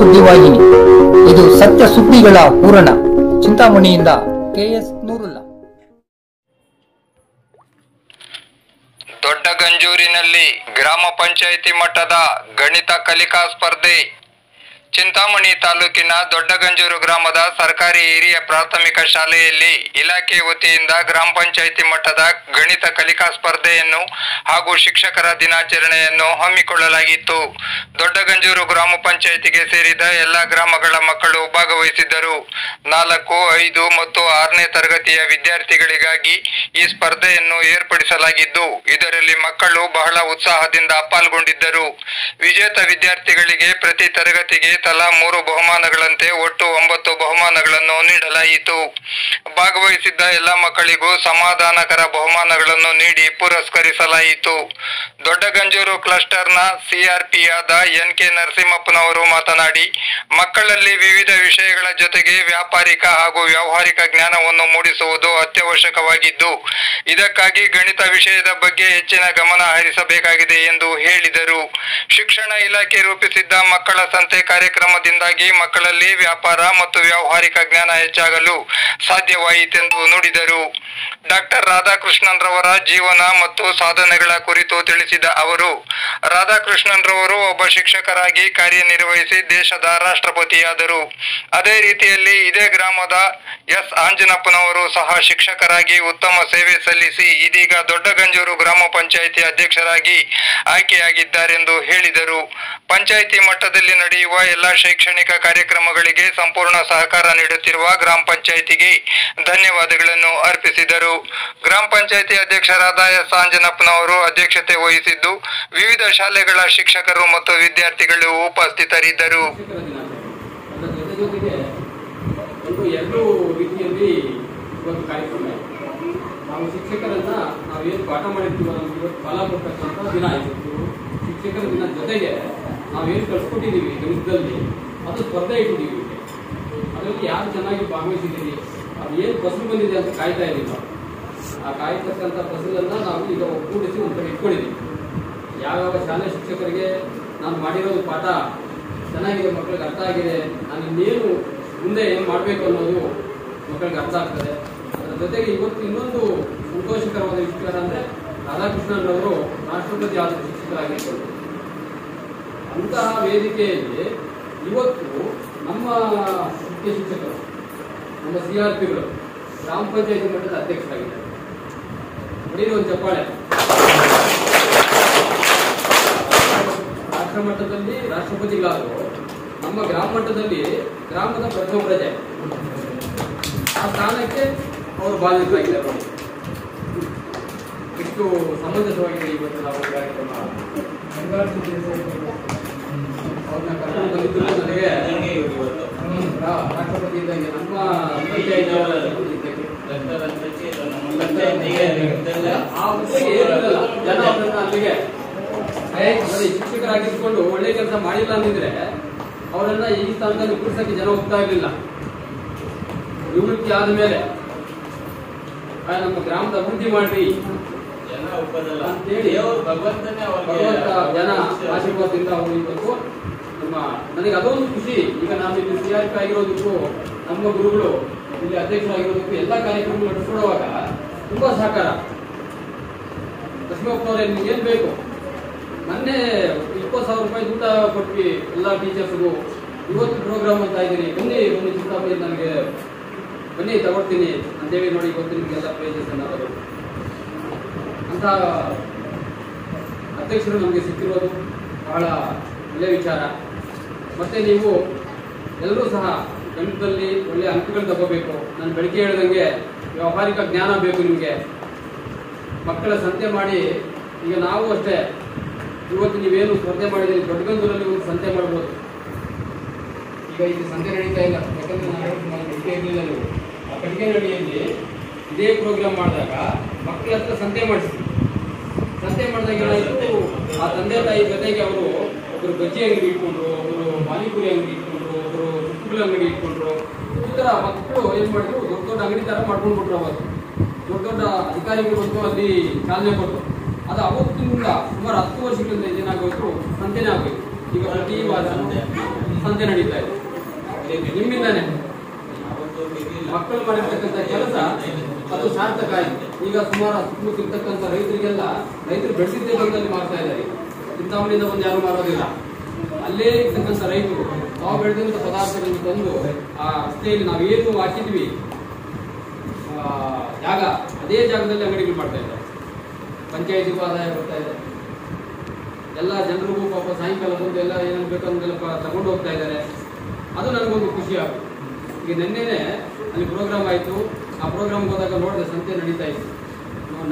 ಸುದ್ದಿವಾಹಿನಿ. ಇದು ಸತ್ಯ ಸುದ್ದಿಗಳ ಪೂರಣ. ಚಿಂತಾಮಣಿಯಿಂದ KS ನೂರುಲ್ಲಾ. ದೊಡ್ಡಗಂಜೂರಿನಲ್ಲಿ ಗ್ರಾಮ ಪಂಚಾಯಿತಿ ಮಟ್ಟದ ಗಣಿತ ಕಲಿಕಾ ಸ್ಪರ್ಧೆ. ಚಿಂತಾಮಣಿ ತಾಲೂಕಿನ ದೊಡ್ಡಗಂಜೂರು ಗ್ರಾಮದ ಸರ್ಕಾರಿ ಹಿರಿಯ ಪ್ರಾಥಮಿಕ ಶಾಲೆಯಲ್ಲಿ ಇಲಾಖೆ ವತಿಯಿಂದ ಗ್ರಾಮ ಪಂಚಾಯಿತಿ ಮಟ್ಟದ ಗಣಿತ ಕಲಿಕಾ ಸ್ಪರ್ಧೆಯನ್ನು ಹಾಗೂ ಶಿಕ್ಷಕರ ದಿನಾಚರಣೆಯನ್ನು ಹಮ್ಮಿಕೊಳ್ಳಲಾಗಿತ್ತು. ದೊಡ್ಡಗಂಜೂರು ಗ್ರಾಮ ಪಂಚಾಯಿತಿಗೆ ಸೇರಿದ ಎಲ್ಲ ಗ್ರಾಮಗಳ ಮಕ್ಕಳು ಭಾಗವಹಿಸಿದ್ದರು. 4, 5 ಮತ್ತು 6ನೇ ತರಗತಿಯ ವಿದ್ಯಾರ್ಥಿಗಳಿಗಾಗಿ ಈ ಸ್ಪರ್ಧೆಯನ್ನು ಏರ್ಪಡಿಸಲಾಗಿದ್ದು, ಇದರಲ್ಲಿ ಮಕ್ಕಳು ಬಹಳ ಉತ್ಸಾಹದಿಂದ ಪಾಲ್ಗೊಂಡಿದ್ದರು. ವಿಜೇತ ವಿದ್ಯಾರ್ಥಿಗಳಿಗೆ ಪ್ರತಿ ತರಗತಿಗೆ ತಲಾ 3 ಬಹುಮಾನಗಳಂತೆ ಒಟ್ಟು 9 ಬಹುಮಾನಗಳನ್ನು ನೀಡಲಾಯಿತು. ಭಾಗವಹಿಸಿದ್ದ ಎಲ್ಲ ಮಕ್ಕಳಿಗೂ ಸಮಾಧಾನಕರ ಬಹುಮಾನಗಳನ್ನು ನೀಡಿ ಪುರಸ್ಕರಿಸಲಾಯಿತು. ದೊಡ್ಡಗಂಜೂರು ಕ್ಲಸ್ಟರ್ನ CRP ಆದ NK ನರಸಿಂಹಪ್ಪನವರು ಮಾತನಾಡಿ, ಮಕ್ಕಳಲ್ಲಿ ವಿವಿಧ ವಿಷಯಗಳ ಜೊತೆಗೆ ವ್ಯಾಪಾರಿಕ ಹಾಗೂ ವ್ಯಾವಹಾರಿಕ ಜ್ಞಾನವನ್ನು ಮೂಡಿಸುವುದು ಅತ್ಯವಶ್ಯಕವಾಗಿದ್ದು, ಇದಕ್ಕಾಗಿ ಗಣಿತ ವಿಷಯದ ಬಗ್ಗೆ ಹೆಚ್ಚಿನ ಗಮನ ಹರಿಸಬೇಕಾಗಿದೆ ಎಂದು ಹೇಳಿದರು. ಶಿಕ್ಷಣ ಇಲಾಖೆ ರೂಪಿಸಿದ್ದ ಮಕ್ಕಳ ಸಂತೆ ಕಾರ್ಯಕ್ರಮದಿಂದಾಗಿ ಮಕ್ಕಳಲ್ಲಿ ವ್ಯಾಪಾರ ಮತ್ತು ವ್ಯಾವಹಾರಿಕ ಜ್ಞಾನ ಹೆಚ್ಚಾಗಲು ಸಾಧ್ಯವಾಯಿತೆಂದು ನುಡಿದರು. ಡಾಕ್ಟರ್ ರಾಧಾಕೃಷ್ಣನ್ ರವರ ಜೀವನ ಮತ್ತು ಸಾಧನೆಗಳ ಕುರಿತು ತಿಳಿಸಿದ ಅವರು, ರಾಧಾಕೃಷ್ಣನ್ ರವರು ಒಬ್ಬ ಶಿಕ್ಷಕರಾಗಿ ಕಾರ್ಯನಿರ್ವಹಿಸಿ ದೇಶದ ರಾಷ್ಟ್ರಪತಿಯಾದರು. ಅದೇ ರೀತಿಯಲ್ಲಿ ಇದೇ ಗ್ರಾಮದ S ಆಂಜನಪ್ಪನವರು ಸಹ ಶಿಕ್ಷಕರಾಗಿ ಉತ್ತಮ ಸೇವೆ ಸಲ್ಲಿಸಿ ಇದೀಗ ದೊಡ್ಡಗಂಜೂರು ಗ್ರಾಮ ಪಂಚಾಯಿತಿ ಅಧ್ಯಕ್ಷರಾಗಿ ಆಯ್ಕೆಯಾಗಿದ್ದಾರೆಂದು ಹೇಳಿದರು. ಪಂಚಾಯಿತಿ ಮಟ್ಟದಲ್ಲಿ ನಡೆಯುವ ಎಲ್ಲ ಶೈಕ್ಷಣಿಕ ಕಾರ್ಯಕ್ರಮಗಳಿಗೆ ಸಂಪೂರ್ಣ ಸಹಕಾರ ನೀಡುತ್ತಿರುವ ಗ್ರಾಮ ಪಂಚಾಯಿತಿಗೆ ಧನ್ಯವಾದಗಳನ್ನು ಅರ್ಪಿಸಿದರು. ಗ್ರಾಮ ಪಂಚಾಯಿತಿ ಅಧ್ಯಕ್ಷರಾದ S ಆಂಜನಪ್ಪನವರು ಅಧ್ಯಕ್ಷತೆ ವಹಿಸಿದ್ದು, ವಿವಿಧ ಶಾಲೆಗಳ ಶಿಕ್ಷಕರು ಮತ್ತು ವಿದ್ಯಾರ್ಥಿಗಳು ಉಪಸ್ಥಿತರಿದ್ದರು. ಎರಡು ರೀತಿಯಲ್ಲಿ ಇವತ್ತು ಕಾರ್ಯಕ್ರಮ ಇದೆ. ನಾವು ಶಿಕ್ಷಕರನ್ನ ನಾವೇನು ಪಾಠ ಮಾಡಿರ್ತೀವೋ ನಮ್ಗೆ ಇವತ್ತು ಫಲ ಕೊಡ್ತಕ್ಕಂಥ ದಿನ ಇವತ್ತು. ಶಿಕ್ಷಕರ ದಿನ ಜೊತೆಗೆ ನಾವೇನು ಕಳ್ಸ್ಕೊಟ್ಟಿದ್ದೀವಿ ಗಣಿತದಲ್ಲಿ ಅದು ಸ್ಪರ್ಧೆ ಇಟ್ಟಿದ್ದೀವಿ. ಅದರಲ್ಲಿ ಯಾರು ಚೆನ್ನಾಗಿ ಭಾಗವಹಿಸಿದ್ದೀರಿ, ಅದು ಏನು ಫಸಲು ಬಂದಿದೆ ಅಂತ ಕಾಯ್ತಾ ಇದ್ದೀವಿ. ಆ ಕಾಯ್ತಕ್ಕಂಥ ಫಸಲನ್ನು ನಾವು ಈಗ ಒಗ್ಗೂಡಿಸಿ ಒಂದು ಕಡೆ ಇಟ್ಕೊಂಡಿದ್ದೀವಿ. ಯಾವ್ಯಾವ ಶಾಲೆ ಶಿಕ್ಷಕರಿಗೆ ನಾನು ಮಾಡಿರೋದು ಪಾಠ ಚೆನ್ನಾಗಿದೆ, ಮಕ್ಕಳಿಗೆ ಅರ್ಥ ಆಗಿದೆ, ನಾನು ಇನ್ನೇನು ಮುಂದೆ ಏನು ಮಾಡಬೇಕು ಅನ್ನೋದು ಮಕ್ಕಳಿಗೆ ಅರ್ಥ ಆಗ್ತದೆ. ಅದರ ಜೊತೆಗೆ ಇವತ್ತು ಇನ್ನೊಂದು ಸಂತೋಷಕರವಾದ ವಿಷಯ ಅಂದರೆ ರಾಧಾಕೃಷ್ಣನ್ ಅವರು ರಾಷ್ಟ್ರಪತಿ ಆದ ಶಿಕ್ಷಕರಾಗಿರ್ಬೋದು. ಅಂತಹ ವೇದಿಕೆಯಲ್ಲಿ ಇವತ್ತು ನಮ್ಮ ಮುಖ್ಯ ಶಿಕ್ಷಕರು, ನಮ್ಮ CRPಗಳು ಗ್ರಾಮ ಪಂಚಾಯತಿ ಮಟ್ಟದ ಅಧ್ಯಕ್ಷರಾಗಿದ್ದಾರೆ. ಹೊಡೀರಿ ಒಂದು ಚಪ್ಪಾಳೆ. ರಾಷ್ಟ್ರ ಮಟ್ಟದಲ್ಲಿ ರಾಷ್ಟ್ರಪತಿಗಳಾದರು, ನಮ್ಮ ಗ್ರಾಮ ಮಟ್ಟದಲ್ಲಿ ಗ್ರಾಮದ ಪ್ರಥಮ ಪ್ರಜೆ. ಆ ಸ್ಥಾನಕ್ಕೆ ಅವರು ಬಾಧ್ಯರಾಗಿದ್ದಾರೆ. ಎಷ್ಟು ಸಮಂಜಸವಾಗಿದೆ ಇವತ್ತು ನಾವು ಕಾರ್ಯಕ್ರಮ. ಅವ್ರನ್ನ ಕರ್ಕೊಂಡು ಬಂದಿದ್ದು ನನಗೆ ರಾಷ್ಟ್ರಪತಿ ಇದ್ದಂಗೆ ನಮ್ಮ ಪಂಚಾಯತ್ ಆ ಹುದ್ದೆಗೆ ಜನ ಅವರನ್ನ ಅಲ್ಲಿಗೆ ಶಿಕ್ಷಕರಾಗಿದ್ದುಕೊಂಡು ಒಳ್ಳೆ ಕೆಲಸ ಮಾಡಿಲ್ಲ ಅಂದಿದ್ರೆ ಅವರನ್ನ ಈ ಸ್ಥಾನದಲ್ಲಿ ಕೂರಿಸಕ್ಕೆ ಜನ ಹೋಗ್ತಾ ಇರಲಿಲ್ಲ. ನಿವೃತ್ತಿ ಆದ್ಮೇಲೆ ನಮ್ಮ ಗ್ರಾಮದ ಅಭಿವೃದ್ಧಿ ಮಾಡ್ರಿ ಅಂತೇಳಿ ಭಗವಂತ ಜನ ಆಶೀರ್ವಾದದಿಂದ ಅವರು ಇವತ್ತು ನಮ್ಮ ನನಗೆ ಅದೊಂದು ಖುಷಿ. ಈಗ ನಾವು ಇಲ್ಲಿ CRP ಆಗಿರೋದಕ್ಕೂ ನಮ್ಮ ಗುರುಗಳು ಇಲ್ಲಿ ಅಧ್ಯಕ್ಷರಾಗಿರೋದಕ್ಕೂ ಎಲ್ಲ ಕಾರ್ಯಕ್ರಮ ನಡೆಸ್ಕೊಡುವಾಗ ತುಂಬಾ ಸಹಕಾರ. ಲಕ್ಷ್ಮೀಪ್ಪನವ್ರೆ, ನಿಮ್ಗೆ ಏನ್ ಬೇಕು? ಮೊನ್ನೆ 20,000 ರೂಪಾಯಿ ಊಟ ಕೊಟ್ವಿ ಎಲ್ಲ ಟೀಚರ್ಸ್ಗೂ. ಇವತ್ತು ಪ್ರೋಗ್ರಾಮ್ ಅಂತ ಇದ್ದೀರಿ, ಬನ್ನಿ ಚಿಂತಾಮಣಿ, ನನಗೆ ಬನ್ನಿ ತಗೊಳ್ತೀನಿ ಅಂತೇಳಿ ನೋಡಿ. ಇವತ್ತು ನಿಮಗೆಲ್ಲ ಪ್ರೈಸಸ್ ಅನ್ನ ತಗೊಳ್ಳಿ ಅಂತ ಅಧ್ಯಕ್ಷರು ನಮಗೆ ಸಿಕ್ಕಿರೋದು ಬಹಳ ಒಳ್ಳೆಯ ವಿಚಾರ. ಮತ್ತೆ ನೀವು ಎಲ್ಲರೂ ಸಹ ಗಣಿತದಲ್ಲಿ ಒಳ್ಳೆಯ ಅಂಕಗಳು ತಗೋಬೇಕು. ನಾನು ಬೆಳಗ್ಗೆ ಹೇಳಿದಂಗೆ ವ್ಯಾವಹಾರಿಕ ಜ್ಞಾನ ಬೇಕು ನಿಮಗೆ. ಮಕ್ಕಳ ಸಂತೆ ಮಾಡಿ, ಈಗ ನಾವು ಅಷ್ಟೇ ಇವತ್ತು ನೀವೇನು ಸ್ಪರ್ಧೆ ಮಾಡಿದ್ದೀರಿ, ದೊಡ್ಡಗಂಜೂರಲ್ಲಿ ಒಂದು ಸಂತೆ ಮಾಡ್ಬೋದು. ಈಗ ಇಲ್ಲಿ ಸಂತೆ ನಡೀತಾ ಇಲ್ಲ, ಯಾಕಂದ್ರೆ ನಾನು ಕಟ್ಟಿಗೆ ಇರಲಿಲ್ಲ. ನೀವು ಆ ಕಟ್ಟಿಗೆ ನಡಿಯಲ್ಲಿ ಇದೇ ಪ್ರೋಗ್ರಾಮ್ ಮಾಡಿದಾಗ ಮಕ್ಕಳ ಹತ್ರ ಸಂತೆ ಮಾಡಿಸ್ತೀವಿ. ಸಂತೆ ಮಾಡಿದಾಗ ಏನಾಯಿತು, ಆ ತಂದೆ ತಾಯಿ ಜೊತೆಗೆ ಅವರು ಒಬ್ಬರು ಬಜ್ಜಿ ಅಂಗಡಿ ಇಟ್ಕೊಂಡ್ರು, ಒಬ್ಬರು ಪಾನಿಪುರಿ ಅಂಗಡಿ ಇಟ್ಕೊಂಡ್ರು, ಒಬ್ಬರು ಸುತ್ತುಗಳ ಅಂಗಡಿ ಇಟ್ಕೊಂಡ್ರು. ಈ ಥರ ಮಕ್ಕಳು ಏನು ಮಾಡಿದ್ರು, ದೊಡ್ಡ ಅಂಗಡಿ ಥರ ಮಾಡ್ಕೊಂಡ್ಬಿಟ್ರು. ಅವತ್ತು ದೊಡ್ಡ ಅಧಿಕಾರಿಗಳು ಬಂದು ಅಲ್ಲಿ ಚಾಲನೆ ಕೊಟ್ಟರು. ಅದು ಅವತ್ತಿನಿಂದ ಸುಮಾರು 10 ವರ್ಷಗಳಿಂದ ಏನಾಗೋಯ್ತು, ಸಂತೆನೇ ಆಗೋಯ್ತು. ಈಗ ಪ್ರತಿ ವಾರ ಸಂತೆ ನಡೀತಾ ಇದೆ. ನಿಮ್ಮಿಂದಾನೆ ಮಕ್ಕಳು ಮಾಡಿರ್ತಕ್ಕಂಥ ಕೆಲಸ ಅದು ಸಾರ್ಥಕ ಆಯ್ತು. ಈಗ ಸುಮಾರು ಸುತ್ತಮುತ್ತ ಇರ್ತಕ್ಕಂಥ ರೈತರು ಬೆಳೆಸಿದ್ದೇ ಬಂದಲ್ಲಿ ಮಾಡ್ತಾ ಇದ್ದಾರೆ. ಚಿಂತಾಮಣಿಯಿಂದ ಬಂದು ಯಾರು ಮಾಡೋದಿಲ್ಲ. ಅಲ್ಲೇ ಇರ್ತಕ್ಕಂಥ ರೈತರು ನಾವು ಬೆಳೆದಂತ ಪದಾರ್ಥಗಳನ್ನು ತಂದು ಆ ರಸ್ತೆಯಲ್ಲಿ ನಾವೇನು ಹಾಕಿದ್ವಿ ಜಾಗ, ಅದೇ ಜಾಗದಲ್ಲಿ ಅಂಗಡಿಗಳು ಮಾಡ್ತಾ ಇದ್ದಾರೆ. ಪಂಚಾಯತಿಗೂ ಆದಾಯ ಬರ್ತಾ ಇದೆ. ಎಲ್ಲ ಜನರಿಗೂ ಪಾಪ ಸಾಯಂಕಾಲ ಬಂದು ಎಲ್ಲ ಏನೇನು ಬೇಕಂದೆಲ್ಲ ತಗೊಂಡು ಹೋಗ್ತಾ ಇದ್ದಾರೆ. ಅದು ನನಗೊಂದು ಖುಷಿ ಆಗುತ್ತೆ. ಈಗ ನಿನ್ನೆನೆ ಅಲ್ಲಿ ಪ್ರೋಗ್ರಾಮ್ ಆಯಿತು. ಆ ಪ್ರೋಗ್ರಾಮ್ಗೆ ಹೋದಾಗ ನೋಡಿದೆ ಸಂತೆ ನಡೀತಾ ಇತ್ತು.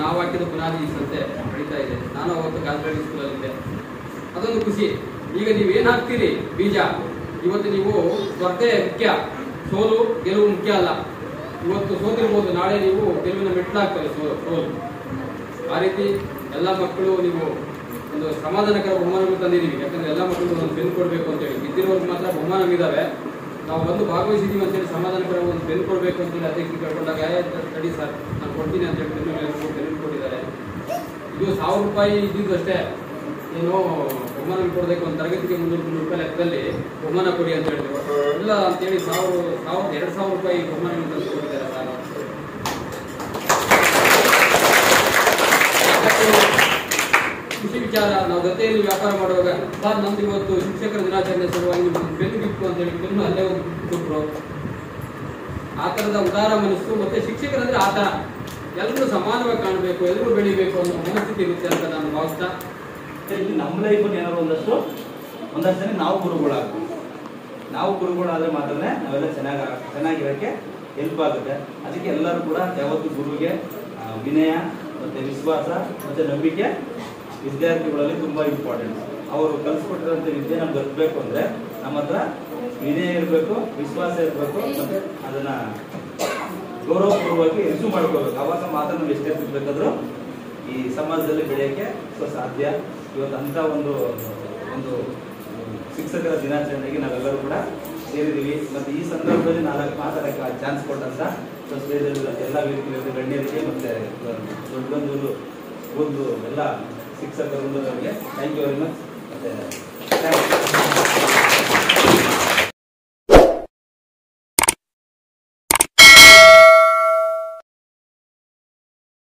ನಾವು ಹಾಕಿದ ಬುನಾದಿ ಸಂತೆ ನಡೀತಾ ಇದೆ. ನಾನು ಅವತ್ತು ಗಾಜರಹಳ್ಳಿ ಸ್ಕೂಲಲ್ಲಿದ್ದೆ. ಅದೊಂದು ಖುಷಿ. ಈಗ ನೀವೇನು ಹಾಕ್ತೀರಿ ಬೀಜ, ಇವತ್ತು ನೀವು ಸ್ಪರ್ಧೆ ಮುಖ್ಯ, ಸೋಲು ಗೆಲುವು ಮುಖ್ಯ ಅಲ್ಲ. ಇವತ್ತು ಸೋತಿರ್ಬೋದು, ನಾಳೆ ನೀವು ಗೆಲುವಿನ ಮೆಟ್ಲಾಗ್ತದೆ ಸೋಲು. ಆ ರೀತಿ ಎಲ್ಲ ಮಕ್ಕಳು ನೀವು ಒಂದು ಸಮಾಧಾನಕರ ಬಹುಮಾನಗಳು ತಂದಿದ್ದೀವಿ. ಯಾಕಂದ್ರೆ ಎಲ್ಲ ಮಕ್ಕಳು ಒಂದು ಪೆನ್ ಕೊಡಬೇಕು ಅಂತೇಳಿ, ಬಿದ್ದಿರೋರ್ಗೆ ಮಾತ್ರ ಬಹುಮಾನವಿದ್ದಾವೆ. ನಾವು ಬಂದು ಭಾಗವಹಿಸಿದ್ದೀವಿ ಅಂತೇಳಿ ಸಮಾಧಾನಕರ ಒಂದು ಪೆನ್ ಕೊಡಬೇಕು ಅಂತೇಳಿ ಅಧ್ಯಕ್ಷರು ಕೇಳ್ಕೊಂಡಾಗ ಸ್ಟಡಿ ಸರ್ ನಾನು ಕೊಡ್ತೀನಿ ಅಂತೇಳಿ ಪೆನ್ ಕೊಟ್ಟಿದ್ದಾರೆ. ಇದು 1000 ರೂಪಾಯಿ ಇದ್ದಿದ್ದು ಅಷ್ಟೇ. ಏನೋ ಬಹುಮಾನ ಕೊಡಬೇಕು, ಒಂದು ತರಗತಿಗೆ 300 ರೂಪಾಯಿ ಲೆಕ್ಕದಲ್ಲಿ ಬಹುಮಾನ ಕೊಡಿ ಅಂತ ಹೇಳಿದ್ರು. ಇಲ್ಲ ಅಂತೇಳಿ 2,000 ರೂಪಾಯಿ ಬಹುಮಾನ ತಂದು ಕೊಟ್ಟಿದ್ದಾರೆ ಸರ್. ಖುಷಿ ವಿಚಾರ. ನಾವು ಜೊತೆಯಲ್ಲಿ ವ್ಯಾಪಾರ ಮಾಡುವಾಗ ಸರ್ ನಮ್ದು ಇವತ್ತು ಶಿಕ್ಷಕರ ದಿನಾಚರಣೆ ಸಲುವಾಗಿ ನಿಮ್ಗೆ ಪೆನ್ ಗಿಫ್ಟ್ ಅಂತ ಹೇಳಿ ಪೆನ್ನು ಅಲ್ಲೇ ಒಂದು ಕೊಟ್ಟರು. ಆ ಥರದ ಉದಾರ ಮನಸ್ಸು. ಮತ್ತೆ ಶಿಕ್ಷಕರಂದ್ರೆ ಆ ಥರ ಎಲ್ಲರೂ ಸಮಾನವಾಗಿ ಕಾಣಬೇಕು, ಎಲ್ಲರೂ ಬೆಳಿಬೇಕು ಅನ್ನೋ ಮನಸ್ಥಿತಿ ಇರುತ್ತೆ ಅಂತ ನಾನು ಭಾವಿಸ್ತಾ, ನಮ್ಮ ಲೈಫಲ್ಲಿ ಏನಾದ್ರು ಒಂದಷ್ಟು ಜನ ನಾವು ಗುರುಗಳಾಗ್ತೀವಿ. ನಾವು ಗುರುಗಳಾದ್ರೆ ಮಾತ್ರ ನಾವೆಲ್ಲ ಚೆನ್ನಾಗಿರೋಕ್ಕೆ ಹೆಲ್ಪ್ ಆಗುತ್ತೆ. ಅದಕ್ಕೆ ಎಲ್ಲರೂ ಕೂಡ ಯಾವತ್ತು ಗುರುವಿಗೆ ವಿನಯ ಮತ್ತೆ ವಿಶ್ವಾಸ ಮತ್ತೆ ನಂಬಿಕೆ ವಿದ್ಯಾರ್ಥಿಗಳಲ್ಲಿ ತುಂಬಾ ಇಂಪಾರ್ಟೆಂಟ್. ಅವರು ಕಲಿಸ್ಕೊಟ್ಟಿರೋಂಥ ವಿದ್ಯೆ ನಮ್ಗೆ ಬರಬೇಕು ಅಂದ್ರೆ ನಮ್ಮ ಹತ್ರ ವಿನಯ ಇರಬೇಕು, ವಿಶ್ವಾಸ ಇರಬೇಕು, ಮತ್ತೆ ಅದನ್ನ ಗೌರವಪೂರ್ವವಾಗಿ ರಿಸೀವ್ ಮಾಡ್ಕೋಬೇಕು. ಅವಾಗ ಮಾತ್ರ ನಾವು ಎಷ್ಟೇ ತಿಳ್ಬೇಕಾದ್ರೂ ಈ ಸಮಾಜದಲ್ಲಿ ಬೆಳೆಯೋಕ್ಕೆ ಸಾಧ್ಯ. ಇವತ್ತು ಅಂತ ಒಂದು ಶಿಕ್ಷಕರ ದಿನಾಚರಣೆಗೆ ನಾವೆಲ್ಲರೂ ಕೂಡ ಸೇರಿದ್ದೀವಿ. ಮತ್ತು ಈ ಸಂದರ್ಭದಲ್ಲಿ 4 ಮಾತಾಡೋಕ್ಕೆ ಚಾನ್ಸ್ ಕೊಟ್ಟಂತ ಎಲ್ಲ ವೇದಿಕೆಯಲ್ಲಿ ಗಣ್ಯರಿಗೆ ಮತ್ತು ದೊಡ್ಡಗಂದೂರು ಸ್ಕೂಲ್ದು ಎಲ್ಲ ಶಿಕ್ಷಕರು ಥ್ಯಾಂಕ್ ಯು ವೆರಿ ಮಚ್. ಮತ್ತು